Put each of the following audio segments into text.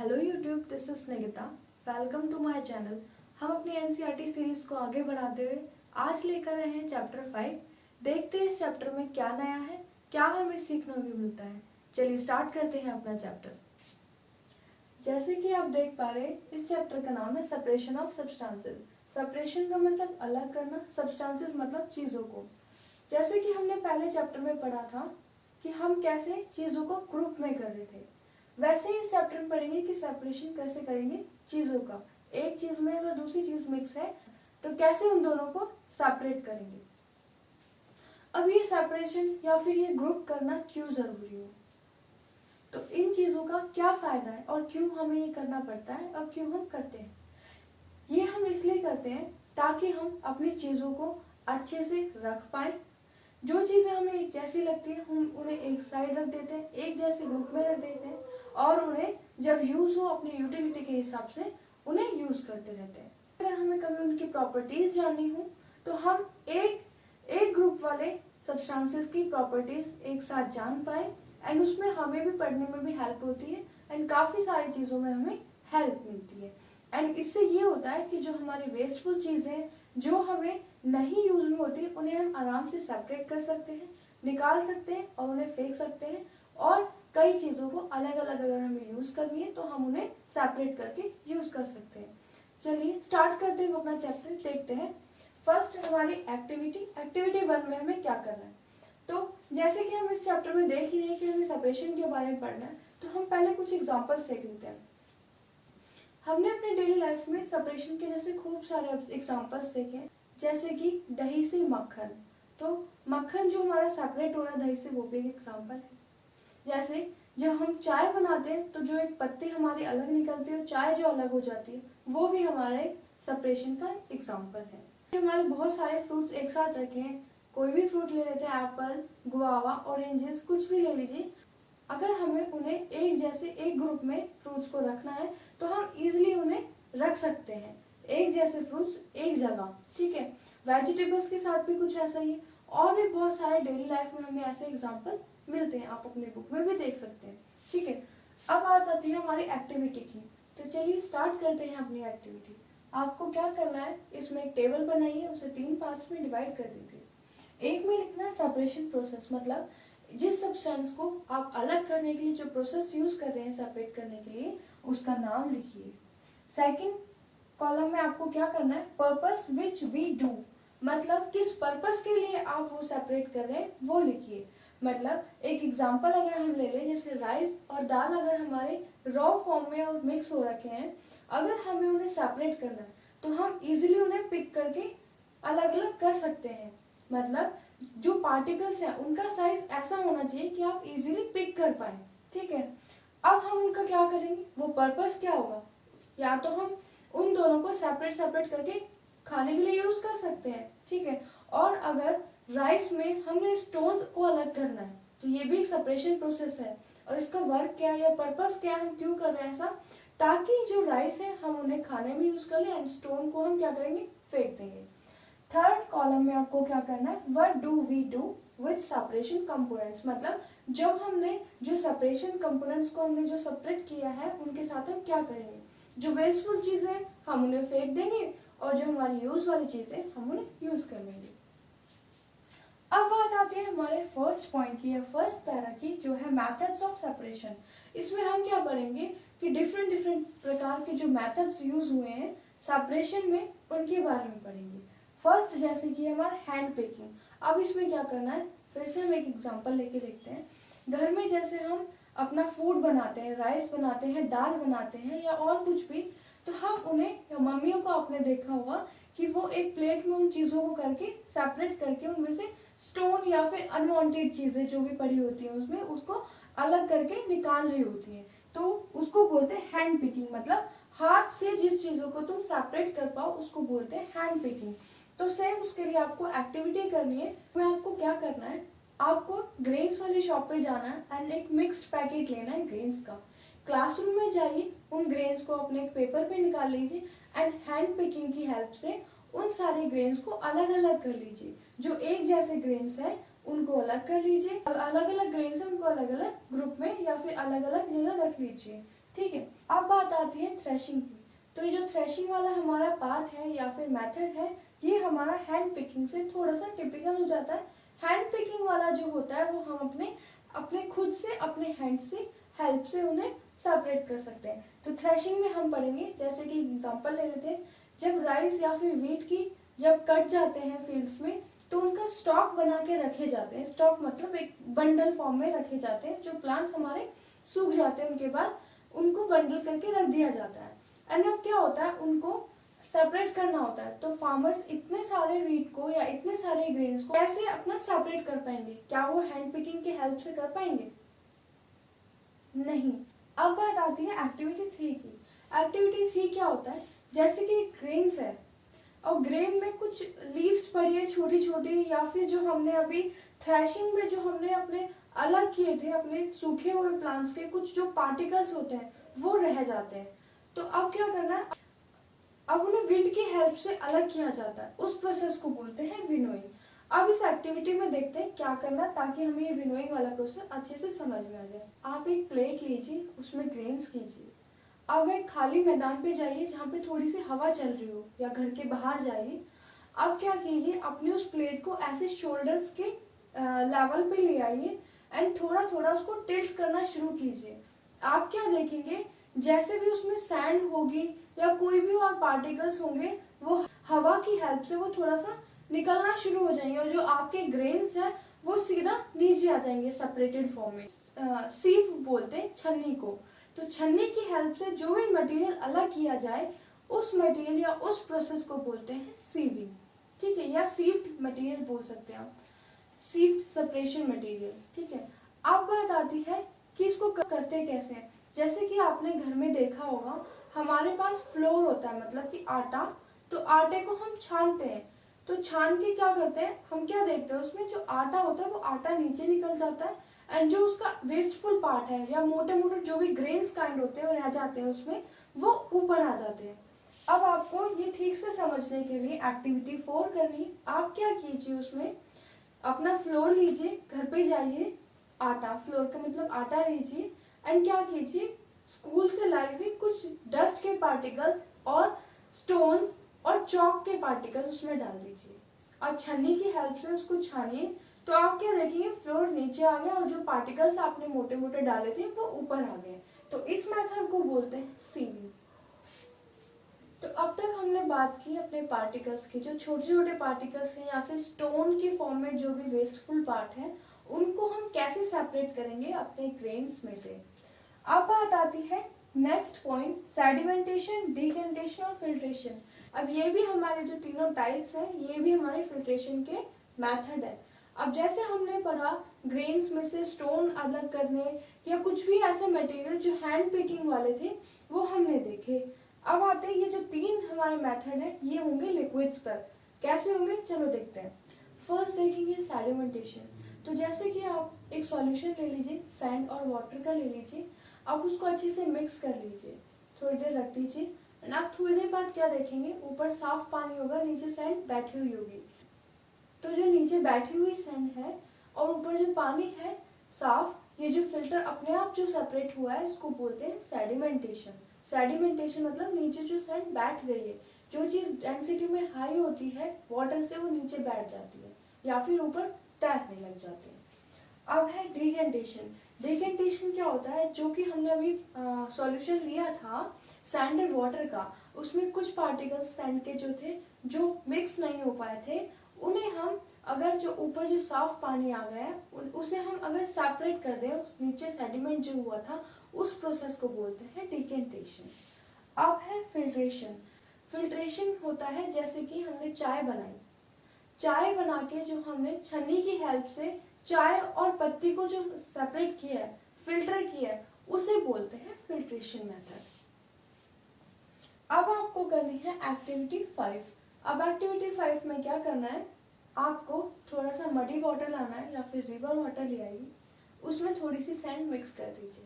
Hello YouTube, this is Nikita. Welcome to my channel. हम अपनी NCERT series को आगे बढ़ाते हुए आज लेकर आए हैं चैप्टर 5। देखते हैं इस चैप्टर में क्या नया है, क्या हमें सीखने को मिलता है। चलिए स्टार्ट करते हैं अपना चैप्टर। जैसे कि आप देख पा रहे हैं, इस चैप्टर का नाम है सेपरेशन ऑफ सब्सटेंसेस। सेपरेशन का मतलब अलग करना, सब्सटेंसेस मतलब चीजों को। जैसे कि हमने पहले चैप्टर में पढ़ा था कि हम कैसे चीजों को ग्रुप में कर रहे थे, वैसे ही इस चैप्टर में पढ़ेंगे कि सेपरेशन कैसे करेंगे चीजों का। एक चीज में अगर दूसरी चीज मिक्स है तो कैसे उन दोनों को सेपरेट करेंगे। अब ये सेपरेशन या फिर ये ग्रुप करना क्यों जरूरी हो, तो इन चीजों का क्या फायदा है और क्यों हमें ये करना पड़ता है और क्यों हम करते हैं। ये हम इसलिए करते हैं ताकि हम अपनी चीजों को अच्छे से रख पाए। जो चीजें हमें एक जैसी लगती है हम उन्हें एक साइड रख देते हैं, एक जैसे ग्रुप में रख देते हैं और उन्हें जब यूज हो अपनी यूटिलिटी के हिसाब से उन्हें यूज करते रहते हैं। अगर हमें कभी उनकी प्रॉपर्टीज जाननी हो तो हम एक ग्रुप वाले सब्सटेंसेस की प्रॉपर्टीज एक साथ जान पाए एंड उसमें हमें भी पढ़ने में भी हेल्प होती है एंड काफी सारी चीजों में हमें हेल्प मिलती है। एंड इससे ये होता है कि जो हमारी वेस्टफुल चीजें जो हमें नहीं यूज में होती उन्हें हम आराम से सेपरेट कर सकते हैं, निकाल सकते हैं और उन्हें फेंक सकते हैं। और कई चीजों को अलग अलग अगर हमें यूज करनी है तो हम उन्हें सेपरेट करके यूज कर सकते हैं। चलिए स्टार्ट करते हैं अपना चैप्टर। देखते हैं फर्स्ट हमारी एक्टिविटी 1 में हमें क्या करना है। तो जैसे कि हम इस चैप्टर में देख ही रहे हैं कि हमें सेपरेशन के बारे में पढ़ना है, तो हम पहले कुछ एग्जांपल्स देख लेते हैं। हमने अपने डेली लाइफ में सेपरेशन के जैसे खूब सारे एग्जांपल्स देखे हैं, जैसे कि दही से मक्खन। तो मक्खन जो हमारा सेपरेट हो रहा है दही से, वो भी एक एग्जांपल है। जैसे जब हम चाय बनाते हैं तो जो एक पत्ती हमारी अलग निकलती है, चाय जो अलग हो जाती है, वो भी हमारा एक सेपरेशन का एग्जांपल है। हमारे बहुत सारे फ्रूट्स एक साथ रखे हैं, कोई भी फ्रूट ले लेते हैं, एप्पल, गुआवा, ऑरेंजेस, कुछ भी ले लीजिए। अगर हमें उन्हें एक जैसे एक ग्रुप में फ्रूट्स को रखना है तो हम इजिली उन्हें रख सकते हैं, एक जैसे फ्रूट्स एक जगह। ठीक है, वेजिटेबल्स के साथ भी कुछ ऐसा ही है और भी बहुत सारे डेली लाइफ में हमें ऐसे एग्जांपल मिलते हैं, आप अपने बुक में भी देख सकते हैं। ठीक है, अब बात आती है हमारी एक्टिविटी की। तो चलिए स्टार्ट करते हैं अपनी एक्टिविटी। आपको क्या करना है, इसमें एक टेबल बनाइए, उसे 3 पार्ट्स में डिवाइड कर दीजिए। एक में लिखना है सेपरेशन प्रोसेस, मतलब जिस सब्सटेंस को आप अलग करने के लिए जो प्रोसेस यूज कर रहे हैं सेपरेट करने के लिए, उसका नाम लिखिए। सेकंड कॉलम में आपको क्या करना है, पर्पस विच वी डू, मतलब किस पर्पस के लिए आप वो सेपरेट कर रहे हैं वो लिखिए। मतलब एक एग्जांपल अगर हम ले लें, जैसे राइस और दाल अगर हमारे रॉ फॉर्म में और मिक्स हो रखे हैं, अगर हमें उन्हें सेपरेट करना है तो हम इजिली उन्हें पिक करके अलग अलग कर सकते हैं। मतलब जो पार्टिकल्स हैं उनका साइज ऐसा होना चाहिए कि आप इजीली पिक कर पाए। ठीक है, अब हम उनका क्या करेंगे, वो पर्पस क्या होगा, या तो हम उन दोनों को सेपरेट करके खाने के लिए यूज कर सकते हैं। ठीक है, और अगर राइस में हमने स्टोन्स को अलग करना है तो ये भी एक सेपरेशन प्रोसेस है। और इसका वर्क क्या है या पर्पस क्या है, हम क्यों कर रहे हैं ऐसा, ताकि जो राइस है हम उन्हें खाने में यूज कर ले एंड स्टोन को हम क्या करेंगे, फेंक देंगे। थर्ड कॉलम में आपको क्या करना है, what do we do with separation components, मतलब जब हमने जो सेपरेशन कंपोनेंट्स को हमने जो सेपरेट किया है उनके साथ हम क्या करेंगे। जो वेस्टफुल चीजें हम उन्हें फेंक देंगे और जो हमारी यूज वाली चीजें हम उन्हें यूज कर लेंगे। अब बात आती है हमारे फर्स्ट पॉइंट की या फर्स्ट पैरा की, जो है मेथड्स ऑफ सेपरेशन। इसमें हम क्या पढ़ेंगे कि डिफरेंट प्रकार के जो मेथड्स यूज हुए हैं सेपरेशन में, उनके बारे में पढ़ेंगे। फर्स्ट जैसे कि हमारा हैंड पिकिंग। अब इसमें क्या करना है, फिर से हम एक एग्जांपल लेके देखते हैं। घर में जैसे हम अपना फूड बनाते हैं, राइस बनाते हैं, दाल बनाते हैं या और कुछ भी, तो हम उन्हें, या मम्मियों को आपने देखा होगा कि वो एक प्लेट में उन चीजों को करके सेपरेट करके उनमें से स्टोन या फिर अनवांटेड चीजें जो भी पड़ी होती हैं उसमें, उसको अलग करके निकाल रही होती हैं। तो उसको बोलते हैं हैंड पिकिंग, मतलब हाथ से जिस चीजों को तुम सेपरेट कर पाओ उसको बोलते हैं हैंड पिकिंग। तो सेम उसके लिए आपको एक्टिविटी करनी है। मैं आपको क्या करना है, आपको ग्रेन्स वाली शॉप पे जाना है एंड एक मिक्स्ड पैकेट लेना है ग्रेन्स का। क्लासरूम में जाइए, उन ग्रेन्स को अपने एक पेपर पे निकाल लीजिए एंड हैंड पिकिंग की हेल्प से उन सारे ग्रेन्स को अलग अलग कर लीजिए। जो एक जैसे ग्रेन्स है उनको अलग कर लीजिए, अलग अलग ग्रेन्स है उनको अलग अलग ग्रुप में या फिर अलग अलग जगह रख लीजिए। ठीक है, अब बात आती है थ्रेशिंग की। तो ये जो थ्रेशिंग वाला हमारा पार्ट है या फिर मेथड है, ये हमारा हैंड पिकिंग से थोड़ा सा टिपिकल हो जाता है। हैंड पिकिंग वाला जो होता है वो हम अपने अपने खुद से अपने हैंड से हेल्प से उन्हें सेपरेट कर सकते हैं। तो थ्रेशिंग में हम पढ़ेंगे, जैसे कि एग्जांपल ले लेते हैं, जब राइस या फिर व्हीट की जब कट जाते हैं फील्ड्स में, तो उनका स्टॉक बना के रखे जाते हैं। स्टॉक मतलब एक बंडल फॉर्म में रखे जाते हैं। जो प्लांट्स हमारे सूख जाते हैं उनके बाद उनको बंडल करके रख दिया जाता है। एंड अब क्या होता है, उनको सेपरेट करना होता है। तो फार्मर्स इतने सारे व्हीट को या इतने सारे ग्रेन्स को कैसे अपना सेपरेट कर पाएंगे? क्या वो हैंड पिकिंग की हेल्प से कर पाएंगे? नहीं। अब बात आती है एक्टिविटी 3 की। एक्टिविटी 3 क्या होता है, जैसे कि ग्रेन्स है और ग्रेन में कुछ लीव्स पड़ी है छोटी छोटी, या फिर जो हमने अभी थ्रैशिंग में जो हमने अपने अलग किए थे अपने सूखे हुए प्लांट्स के कुछ जो पार्टिकल्स होते हैं वो रह जाते हैं। तो अब क्या करना है, अब उन्हें विंड की हेल्प से अलग किया जाता है। उस प्रोसेस को बोलते हैं विनोइंग। अब इस एक्टिविटी में देखते हैं क्या करना ताकि हमें ये विनोइंग वाला प्रोसेस अच्छे से समझ में आ जाए। आप एक प्लेट लीजिए, उसमें ग्रेन्स कीजिए। अब एक खाली मैदान पे जाइए जहाँ पे थोड़ी सी हवा चल रही हो, या घर के बाहर जाइए। अब क्या कीजिए, अपने उस प्लेट को ऐसे शोल्डर्स के लेवल पे ले आइए एंड थोड़ा थोड़ा उसको टिल्ट करना शुरू कीजिए। आप क्या देखेंगे, जैसे भी उसमें सैंड होगी या कोई भी और पार्टिकल्स होंगे, वो हवा की हेल्प से वो थोड़ा सा निकलना शुरू हो जाएंगे और जो आपके ग्रेन्स है वो सीधा नीचे आ जाएंगे सेपरेटेड फॉर्म में। सीव बोलते हैं छन्नी को। तो छन्नी की हेल्प से जो भी मटेरियल अलग किया जाए, उस मटेरियल या उस प्रोसेस को बोलते हैं सीविंग। ठीक है, या सीव्ड मटेरियल बोल सकते हैं आप, सीव्ड सेपरेशन मटेरियल। ठीक है, अब बात आती है कि इसको करते कैसे हैं। जैसे कि आपने घर में देखा होगा, हमारे पास फ्लोर होता है, मतलब कि आटा। तो आटे को हम छानते हैं। तो छान के क्या करते हैं, हम क्या देखते हैं, उसमें जो आटा होता है वो आटा नीचे निकल जाता है एंड जो उसका वेस्टफुल पार्ट है या मोटे मोटे जो भी ग्रेन्स काइंड होते हैं वो रह जाते हैं उसमें, वो ऊपर आ जाते हैं। अब आपको ये ठीक से समझने के लिए एक्टिविटी 4 करनी है। आप क्या कीजिए, उसमें अपना फ्लोर लीजिए, घर पे जाइए, आटा, फ्लोर का मतलब आटा लीजिए एंड क्या कीजिए, स्कूल से लाई हुई कुछ डस्ट के पार्टिकल्स और स्टोन्स और चॉक के पार्टिकल्स उसमें डाल दीजिए। अब छन्नी की हेल्प से उसको छानिए। तो आप क्या देखेंगे, फ्लोर नीचे आ गया और जो पार्टिकल्स आपने मोटे मोटे डाले थे वो ऊपर आ गए। तो इस मेथड को बोलते हैं सीविंग। तो अब तक हमने बात की अपने पार्टिकल्स की, जो छोटे छोटे पार्टिकल्स हैं या फिर स्टोन के फॉर्म में जो भी वेस्टफुल पार्ट है, उनको हम कैसे सेपरेट करेंगे अपने ग्रेन्स में से। अब बात आती है नेक्स्ट पॉइंट, सेडिमेंटेशन, डिकेंटेशन और फिल्ट्रेशन। अब ये भी हमारे जो तीनों टाइप्स हैं, ये भी हमारे फिल्ट्रेशन के मेथड है। अब जैसे हमने पढ़ा ग्रेन्स में से स्टोन अलग करने या कुछ भी ऐसे मटेरियल जो हैंड पिकिंग वाले थे वो हमने देखे। अब आते हैं ये जो 3 हमारे मेथड है, ये होंगे लिक्विड्स पर। कैसे होंगे, चलो देखते हैं। फर्स्ट देखेंगे सेडिमेंटेशन। तो जैसे कि आप एक सॉल्यूशन ले लीजिए, सैंड और वाटर का ले लीजिए। आप उसको अच्छे से मिक्स कर लीजिए, थोड़ी देर रख दीजिए। आप थोड़ी देर बाद क्या देखेंगे, ऊपर साफ पानी होगा, नीचे सैंड बैठी हुई होगी। तो जो नीचे बैठी हुई सैंड है और ऊपर जो पानी है साफ, ये जो फिल्टर अपने आप जो सेपरेट हुआ है, इसको बोलते हैं सेडिमेंटेशन। सेडिमेंटेशन मतलब नीचे जो सैंड बैठ गई है, जो चीज डेंसिटी में हाई होती है वाटर से, वो नीचे बैठ जाती है या फिर ऊपर तैरने लग जाते हैं। अब है डिकेंटेशन। डिकेंटेशन क्या होता है, जो कि हमने अभी सॉल्यूशन लिया था सैंड एंड वाटर का, उसमें कुछ पार्टिकल्स सैंड के जो थे, जो मिक्स नहीं हो पाए थे, उन्हें हम अगर जो ऊपर जो साफ पानी आ गया है उसे हम अगर सेपरेट कर दें, नीचे सेडिमेंट जो हुआ था, उस प्रोसेस को बोलते हैं डिकेंटेशन। अब है फिल्ट्रेशन। फिल्ट्रेशन होता है जैसे कि हमने चाय बनाई, चाय बना के जो हमने छन्नी की हेल्प से चाय और पत्ती को जो सेपरेट किया है, फिल्टर किया है, उसे बोलते हैं फिल्ट्रेशन मेथड। अब आपको करनी है एक्टिविटी 5। अब एक्टिविटी 5 में क्या करना है, आपको थोड़ा सा मडी वाटर लाना है या फिर रिवर वाटर ले आइए, उसमें थोड़ी सी सैंड मिक्स कर दीजिए।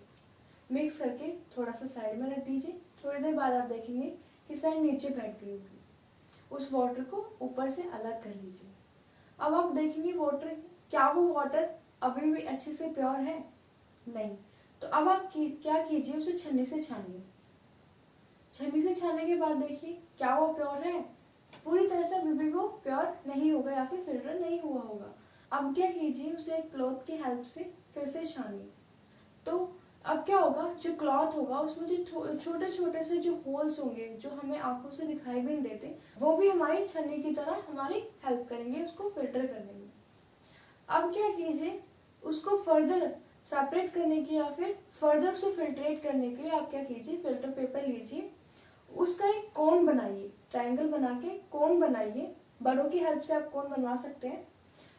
मिक्स करके थोड़ा सा साइड में रख दीजिए। थोड़ी देर बाद आप देखेंगे कि सैंड नीचे बैठ गई होगी। उस वाटर को ऊपर से अलग कर लीजिए। अब आप देखेंगे वाटर, क्या वो वाटर अभी भी अच्छे से प्योर है? नहीं। तो तो अब आप क्या कीजिए, उसे छन्नी से छानिए। छन्नी से छानने के बाद देखिए क्या वो प्योर है, पूरी तरह से अभी भी वो प्योर नहीं होगा या फिर फिल्टर नहीं हुआ होगा। अब क्या कीजिए, उसे एक क्लॉथ की हेल्प से फिर से छानिए। तो अब क्या होगा, जो क्लॉथ होगा उसमें जो छोटे छोटे से जो होल्स होंगे जो हमें आंखों से दिखाई भी नहीं देते, वो भी हमारी छन्नी की तरह हमारी हेल्प करेंगे उसको फिल्टर करने में। अब क्या कीजिए, उसको फर्दर सेपरेट करने की या फिर फर्दर उसे फिल्ट्रेट करने के लिए आप क्या कीजिए, फिल्टर पेपर लीजिए, उसका एक कोन बनाइए, ट्रायंगल बना के कोन बनाइए। बड़ों की हेल्प से आप कोन बनवा सकते हैं।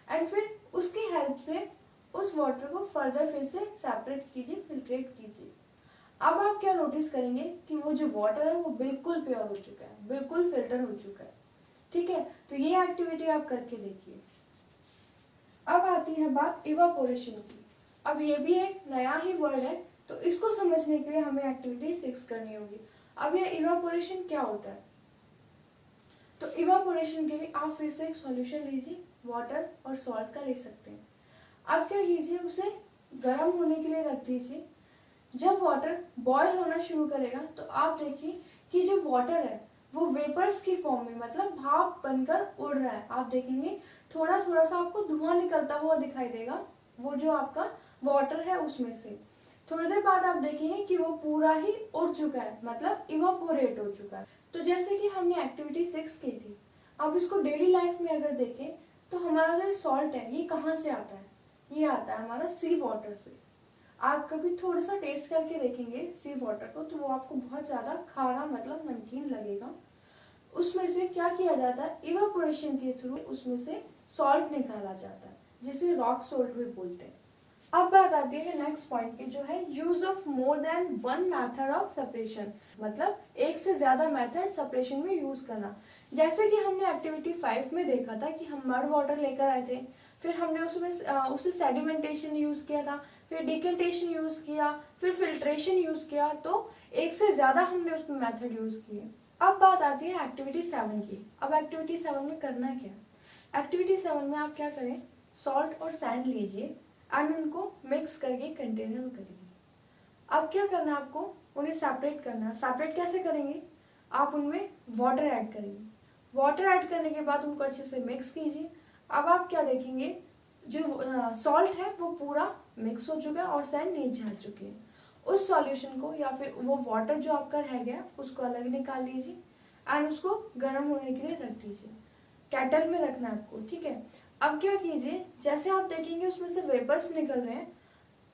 एंड फिर उसकी हेल्प से उस वाटर को फर्दर फिर से सेपरेट कीजिए, फिल्ट्रेट कीजिए। अब आप क्या नोटिस करेंगे कि वो जो वाटर है वो बिल्कुल प्योर हो चुका है, बिल्कुल फिल्टर हो चुका है। ठीक है, तो ये एक्टिविटी आप करके देखिए। अब आती है बात इवापोरेशन की। अब ये भी एक नया ही वर्ड है, तो इसको समझने के लिए हमें एक्टिविटी 6 करनी होगी। अब ये इवापोरेशन क्या होता है, तो इवापोरेशन के लिए आप फिर से एक सॉल्यूशन लीजिए, वाटर और सॉल्ट का ले सकते हैं। अब क्या कीजिए, उसे गर्म होने के लिए रख दीजिए। जब वाटर बॉयल होना शुरू करेगा तो आप देखिए कि जो वाटर है वो वेपर्स की फॉर्म में, मतलब भाप बनकर उड़ रहा है। आप देखेंगे थोड़ा थोड़ा सा आपको धुआं निकलता हुआ दिखाई देगा, वो जो आपका वाटर है उसमें से। थोड़ी देर बाद आप देखेंगे कि वो पूरा ही उड़ चुका है, मतलब इवापोरेट हो चुका है। तो जैसे कि हमने एक्टिविटी 6 की थी, अब इसको डेली लाइफ में अगर देखें तो हमारा जो सॉल्ट है ये कहाँ से आता है, ये आता है हमारा सी वाटर से। आप कभी थोड़ा सा टेस्ट करके देखेंगे सी वाटर को, तो वो आपको बहुत ज्यादा खारा मतलब नमकीन लगेगा। उसमें से क्या किया जाता है, इवापोरेशन के थ्रू उसमें से सॉल्ट निकाला जाता है, जिसे रॉक सॉल्ट भी बोलते हैं। अब बात आती है नेक्स्ट पॉइंट की, जो है use of more than one method of separation, मतलब एक से ज्यादा मेथड सेपरेशन में यूज करना। जैसे कि हमने एक्टिविटी 5 में देखा था कि हम मड वाटर लेकर आए थे, फिर हमने उसमें उसे सेडिमेंटेशन यूज किया था, फिर डिकेंटेशन यूज किया, फिर फिल्ट्रेशन यूज किया, तो एक से ज्यादा हमने उसमें मेथड यूज किए। अब बात आती है एक्टिविटी 7 की। अब एक्टिविटी 7 में करना क्या, एक्टिविटी 7 में आप क्या करें, सॉल्ट और सैंड लीजिए एंड उनको मिक्स करके कंटेनर में करेंगे। अब क्या करना है आपको, उन्हें सेपरेट करना है। सेपरेट कैसे करेंगे, आप उनमें वाटर ऐड करेंगे। वाटर ऐड करने के बाद उनको अच्छे से मिक्स कीजिए। अब आप क्या देखेंगे, जो सॉल्ट है वो पूरा मिक्स हो चुका है और सैंड नीचे आ चुकी है। उस सॉल्यूशन को या फिर वो वाटर जो आपका रह गया उसको अलग निकाल लीजिए एंड उसको गर्म होने के लिए रख दीजिए। केटल में रखना है आपको, ठीक है। अब क्या कीजिए, जैसे आप देखेंगे उसमें से वेपर्स निकल रहे हैं।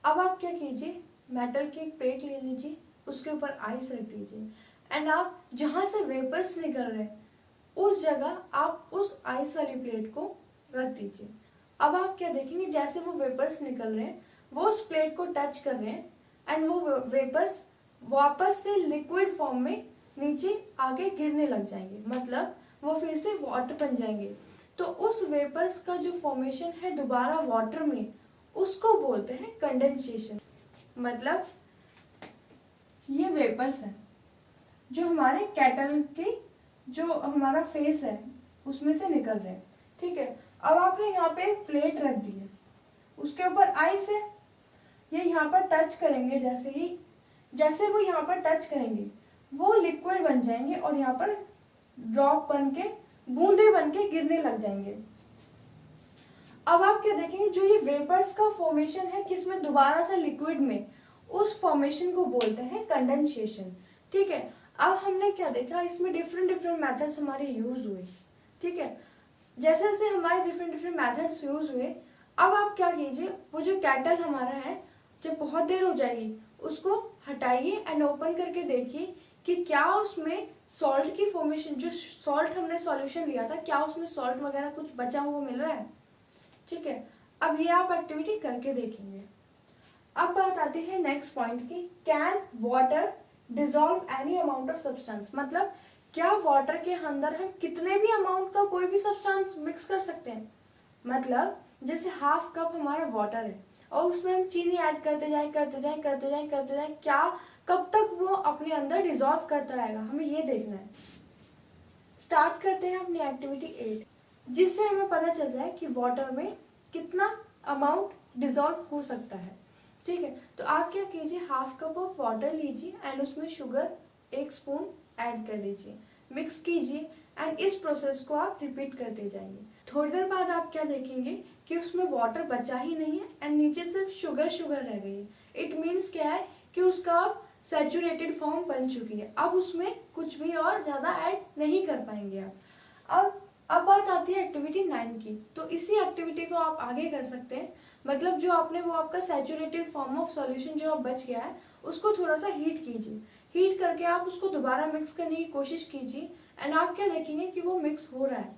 अब आप क्या कीजिए, मेटल की एक प्लेट ले लीजिए, उसके ऊपर आइस रख दीजिए एंड आप जहां से वेपर्स निकल रहे हैं उस जगह आप उस आइस वाली प्लेट को रख दीजिए। अब आप क्या देखेंगे, जैसे वो वेपर्स निकल रहे हैं वो उस प्लेट को टच कर रहे हैं एंड वो वेपर्स वापस से लिक्विड फॉर्म में नीचे आगे गिरने लग जाएंगे, मतलब वो फिर से वाटर बन जाएंगे। तो उस वेपर्स का जो फॉर्मेशन है दोबारा वाटर में, उसको बोलते हैं कंडेंसेशन। मतलब ये वेपर्स है जो हमारे केटल के जो हमारा फेस है उसमें से निकल रहे हैं, ठीक है। अब आपने यहाँ पे एक प्लेट रख दी है, उसके ऊपर आइस है, ये यहाँ पर टच करेंगे, जैसे वो यहाँ पर टच करेंगे वो लिक्विड बन जाएंगे और यहाँ पर ड्रॉप बन के, बूंदे बन के गिरने लग जाएंगे। अब आप क्या देखेंगे, जो ये वेपर्स का फॉर्मेशन है किसमें, दोबारा से लिक्विड में, उस फॉर्मेशन को बोलते हैं कंडेंसेशन, ठीक है। अब हमने क्या देखा, इसमें डिफरेंट डिफरेंट मेथड्स हमारे यूज हुए, ठीक है। जैसे जैसे हमारे डिफरेंट डिफरेंट मेथड्स यूज हुए, अब आप क्या कीजिए, वो जो केटल हमारा है जब बहुत देर हो जाएगी उसको हटाइए एंड ओपन करके देखिए कि क्या उसमें सॉल्ट की फॉर्मेशन, जो सॉल्ट हमने सॉल्यूशन लिया था, क्या उसमें सॉल्ट वगैरह कुछ बचा हुआ मिल रहा है, ठीक है। अब ये आप एक्टिविटी करके देखेंगे। अब बात आती है नेक्स्ट पॉइंट की, can water dissolve any amount of substance, मतलब क्या वाटर के अंदर हम कितने भी अमाउंट का कोई भी सब्सटेंस मिक्स कर सकते हैं। मतलब जैसे हाफ कप हमारा वाटर है और उसमें हम चीनी ऐड करते जाए, क्या कब तक वो अपने अंदर डिसॉल्व करता रहेगा, हमें ये देखना है। स्टार्ट करते हैं अपनी एक्टिविटी 8, जिससे हमें पता चल जाए कि वाटर में कितना अमाउंट डिसॉल्व हो सकता है। ठीक है, तो आप क्या कीजिए, हाफ कप ऑफ वाटर लीजिए एंड उसमें शुगर 1 स्पून ऐड कर दीजिए, मिक्स कीजिए एंड इस प्रोसेस को आप रिपीट करते जाइए। थोड़ी देर बाद आप क्या देखेंगे कि उसमें वाटर बचा ही नहीं है एंड नीचे सिर्फ शुगर शुगर रह गई है। इट मीन्स क्या है कि उसका अब सैचुरेटेड फॉर्म बन चुकी है, अब उसमें कुछ भी और ज्यादा ऐड नहीं कर पाएंगे आप। अब बात आती है एक्टिविटी 9 की। तो इसी एक्टिविटी को आप आगे कर सकते हैं, मतलब जो आपने वो आपका सैचुरेटेड फॉर्म ऑफ सॉल्यूशन जो अब बच गया है उसको थोड़ा सा हीट कीजिए, हीट करके आप उसको दोबारा मिक्स करने की कोशिश कीजिए एंड आप क्या देखेंगे कि वो मिक्स हो रहा है।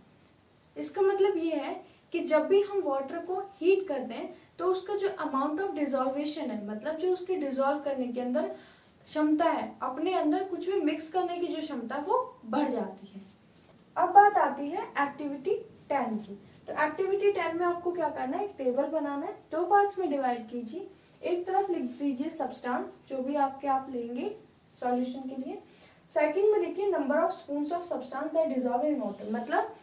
इसका मतलब ये है कि जब भी हम वाटर को हीट करते हैं तो उसका जो अमाउंट ऑफ डिजोल्वेशन है, मतलब जो उसके डिजोल्व करने के अंदर क्षमता है, अपने अंदर कुछ भी मिक्स करने की जो क्षमता है वो बढ़ जाती है। अब बात आती है एक्टिविटी 10 की। तो एक्टिविटी 10 में आपको क्या करना है, एक टेबल बनाना है, 2 पार्ट्स में डिवाइड कीजिए। एक तरफ लिख दीजिए सब्सटेंस जो भी आप लेंगे सॉल्यूशन के लिए, सेकंड में लिखिए number of spoons of substance that dissolve in water, मतलब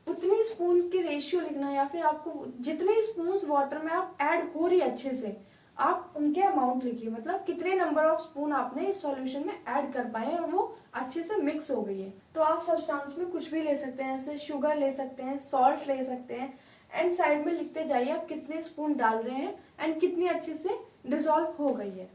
उतनी स्पून की रेशियो लिखना है, या फिर आपको जितने स्पून्स वाटर में आप ऐड हो रही अच्छे से आप उनके अमाउंट लिखिए, मतलब कितने नंबर ऑफ स्पून आपने इस सॉल्यूशन में ऐड कर पाए और वो अच्छे से मिक्स हो गई है। तो आप सब्सटेंस में कुछ भी ले सकते हैं, जैसे शुगर ले सकते हैं, सॉल्ट ले सकते हैं एंड साइड में लिखते जाइए आप कितने स्पून डाल रहे हैं एंड कितनी अच्छे से डिसॉल्व हो गई है।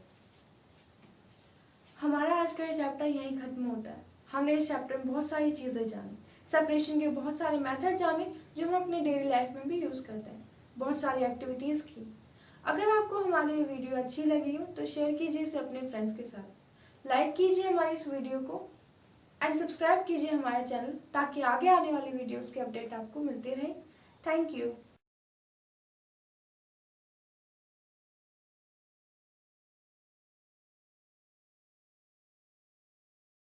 हमारा आज का ये चैप्टर यहीं खत्म होता है। हमने इस चैप्टर में बहुत सारी चीजें जानी, सेपरेशन के बहुत सारे मेथड जाने जो हम अपनी डेली लाइफ में भी यूज करते हैं, बहुत सारी एक्टिविटीज की। अगर आपको हमारी ये वीडियो अच्छी लगी हो तो शेयर कीजिए इसे अपने फ्रेंड्स के साथ, लाइक कीजिए हमारी इस वीडियो को एंड सब्सक्राइब कीजिए हमारे चैनल ताकि आगे आने वाली वीडियोस के अपडेट आपको मिलते रहे। Thank you.